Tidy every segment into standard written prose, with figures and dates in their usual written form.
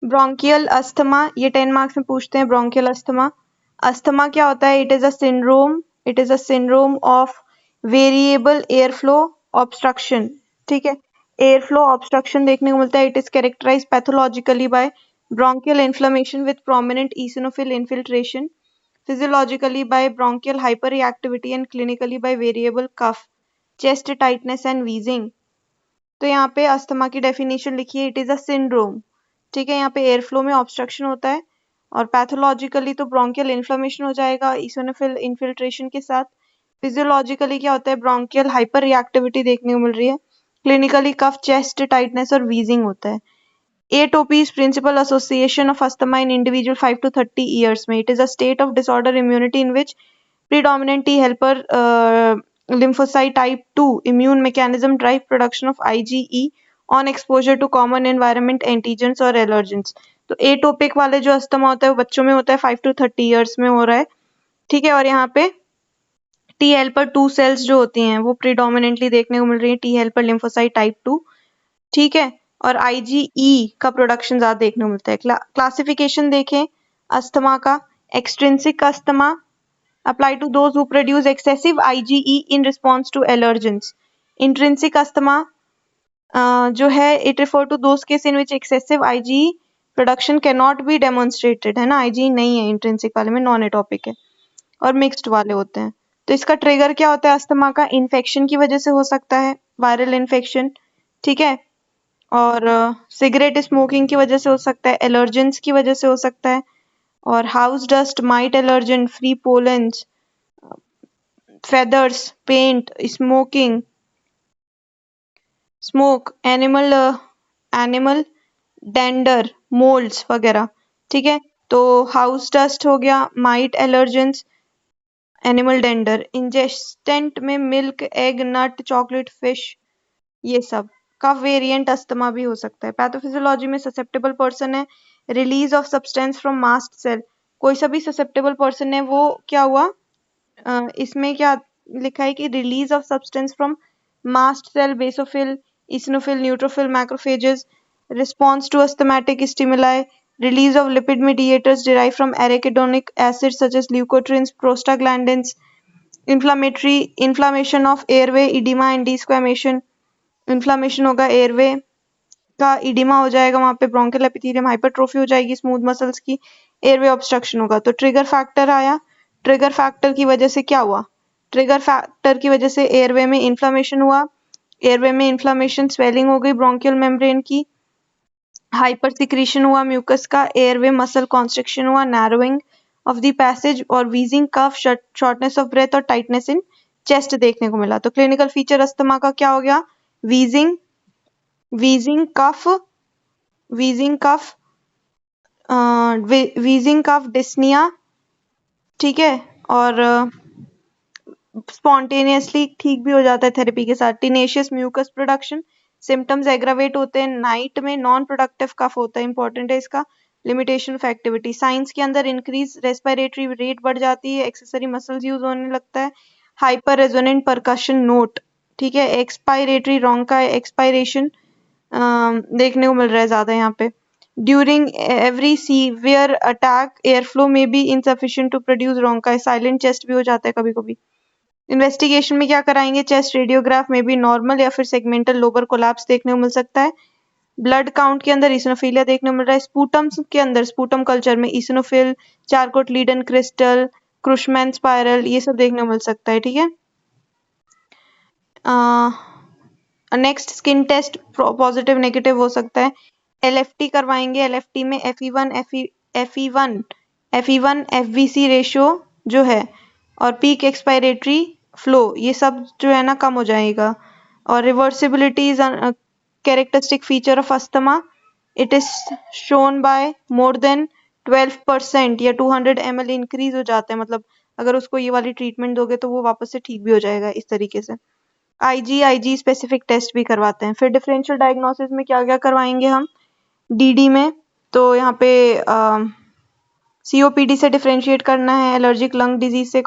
Bronchial asthma, ये 10 marks में पूछते हैं। ब्रोंकियल अस्थमा, अस्थमा क्या होता है? It is a syndrome of variable air flow obstruction. ठीक है, एयर फ्लो ऑब्स्ट्रक्शन देखने को मिलता है। It is characterize pathologically by bronchial inflammation with prominent eosinophil infiltration, physiologically by bronchial hyperreactivity and clinically by variable cough, chest tightness and wheezing. तो यहाँ पे asthma की डेफिनेशन लिखिए, इट इज अ सिंड्रोम। ठीक है, यहाँ पे एयर फ्लो में ऑब्स्ट्रक्शन होता है और पैथोलॉजिकली तो ब्रोंकियल इन्फ्लेमेशन हो जाएगा ईसोनोफिल इन्फिल्ट्रेशन के साथ। फिजियोलॉजिकली क्या होता है? ब्रोंकियल हाइपर रिएक्टिविटी देखने को मिल रही है। क्लिनिकली कफ, चेस्ट टाइटनेस और वीजिंग होता है। एटोपी is principal association of asthma in individual 5 to 30 years में. It is a state of disorder immunity in which predominant T helper lymphocyte type 2 immune mechanism drive production of IgE on exposure to common environment antigens or allergens. तो atopic वाले जो asthma होता है वो बच्चों में होता है, 5 to 30 years में हो रहा है। ठीक है, और यहाँ पे टी हेल्पर 2 सेल्स जो होती हैं वो प्रीडोमिनेंटली देखने को मिल रही है, टी हेल्पर लिम्फोसाइट टाइप 2। ठीक है, और आईजीई का प्रोडक्शन ज्यादा देखने को मिलता है। क्लासिफिकेशन देखें अस्थमा का, extrinsic asthma apply to those who produce excessive IgE in response to allergens. Intrinsic asthma जो है it refer to those case in which excessive IgE production cannot be demonstrated, है ना, IgE नहीं है intrinsic वाले में, non atopic है। और मिक्स्ड वाले होते हैं। तो इसका ट्रिगर क्या होता है अस्थमा का? इन्फेक्शन की वजह से हो सकता है, वायरल इन्फेक्शन। ठीक है, और सिगरेट स्मोकिंग की वजह से हो सकता है, एलर्जेंस की वजह से हो सकता है, और house dust, might allergen, free pollens, feathers, paint, smoke, animal dander, moulds वगैरह। ठीक है, तो हाउस डस्ट हो गया, माइट एलर्जेंस, एनिमल डेंडर। इंजेस्टेंट में मिल्क, एग, नट, चॉकलेट, फिश, ये सब। कफ वेरिएंट अस्थमा भी हो सकता है। पैथोफिजियोलॉजी में ससेप्टेबल पर्सन है, release of substance from mast cell. कोई सा भी ससेप्टेबल पर्सन है वो क्या हुआ, इसमें क्या लिखा है कि release of substance from mast cell, basophil, eosinophil, neutrophil, macrophages, response to asthmatic stimuli, release of lipid mediators derived from arachidonic acids such as leukotrienes, prostaglandins, inflammation of airway, edema and desquamation। Inflammation होगा airway का, oedema हो जाएगा, वहां पे bronchial epithelium hypertrophy हो जाएगी, smooth muscles की, airway obstruction होगा। तो ट्रिगर फैक्टर आया, ट्रिगर फैक्टर की वजह से क्या हुआ? ट्रिगर फैक्टर की वजह से एयरवे में इन्फ्लामेशन हुआ, एयरवे में इन्फ्लामेशन, स्वेलिंग हो गई ब्रोंकियल मेम्ब्रेन की, हाइपर सिक्रीशन हुआ म्यूकस का, एयरवे मसल कॉन्स्ट्रिक्शन हुआ, नैरोइंग ऑफ द पैसेज, और wheezing cough, shortness of breath और टाइटनेस इन चेस्ट देखने को मिला। तो क्लिनिकल फीचर अस्थमा का क्या हो गया? वीजिंग, वीजिंग कफ, वीजिंग कफ, वीजिंग कफ, डिस्निया। ठीक है, और स्पॉन्टेनियसली ठीक भी हो जाता है थेरेपी के साथ। Tenacious mucus production, symptoms aggravate होते हैं नाइट में, नॉन प्रोडक्टिव कफ होता है, इंपॉर्टेंट है इसका। लिमिटेशन ऑफ एक्टिविटी, साइंस के अंदर इंक्रीज रेस्पिरेटरी रेट बढ़ जाती है, एक्सेसरी मसल्स यूज होने लगता है, हाइपर रेजोनेंट परकशन नोट। ठीक है, एक्सपायरेटरी रोंका एक्सपायरेशन देखने को मिल रहा है ज्यादा यहाँ पे। During every severe attack air flow में be insufficient to produce rhonchi, silent chest भी हो जाता है कभी कभी। इन्वेस्टिगेशन में क्या कराएंगे? चेस्ट रेडियोग्राफ में भी नॉर्मल या फिर सेगमेंटल लोबर कोलैप्स देखने को मिल सकता है। ब्लड काउंट के अंदर इसिनोफिलिया देखने को मिल रहा है। स्पूटम के अंदर, स्पूटम कल्चर में eosinophil, Charcot Leyden crystal, Curschmann spiral, ये सब देखने को मिल सकता है। ठीक है, next skin test positive negative हो सकता है। एलएफटी करवाएंगे, एलएफटी में एफई1 एफवीसी रेशियो जो है और पीक एक्सपायरेटरी फ्लो, ये सब जो है ना कम हो जाएगा। और reversibility is characteristic feature of asthma, it is shown by more than 12% या 200 ml इंक्रीज हो जाता है, मतलब अगर उसको ये वाली ट्रीटमेंट दोगे तो वो वापस से ठीक भी हो जाएगा इस तरीके से। आईजी स्पेसिफिक टेस्ट भी करवाते हैं। फिर डिफरेंशियल डायग्नोसिस में क्या क्या करवाएंगे हम डीडी में? तो यहाँ पे सीओपीडी से डिफरेंशिएट करना है, एलर्जिक लंग डिजीज से,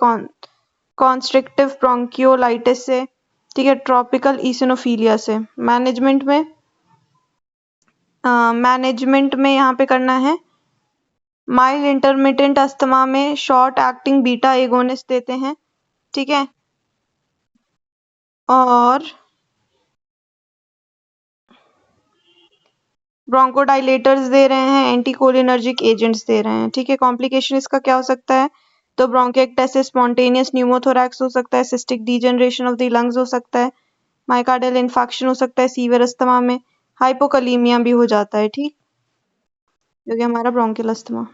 कॉन्स्ट्रिक्टिव ब्रोंकियोलाइटिस से, ठीक है, ट्रॉपिकल इसिनोफिलिया से। मैनेजमेंट में मैनेजमेंट में यहाँ पे करना है। माइल्ड इंटरमिटेंट अस्थमा में शॉर्ट एक्टिंग बीटा एगोनिस्ट देते हैं, ठीक है। और ब्रोंकोडाइलेटर्स दे रहे हैं, एंटीकोलिनर्जिक एजेंट्स दे रहे हैं, ठीक है। कॉम्प्लिकेशन इसका क्या हो सकता है? तो ब्रोंकिएक्टासिस, स्पॉन्टेनियस न्यूमोथोरैक्स हो सकता है, cystic degeneration of the lungs हो सकता है, माइकार्डियल इन्फेक्शन हो सकता है सीवियर अस्थमा में, हाइपोकलीमिया भी हो जाता है, ठीक, जो कि हमारा ब्रोंकियल अस्थमा।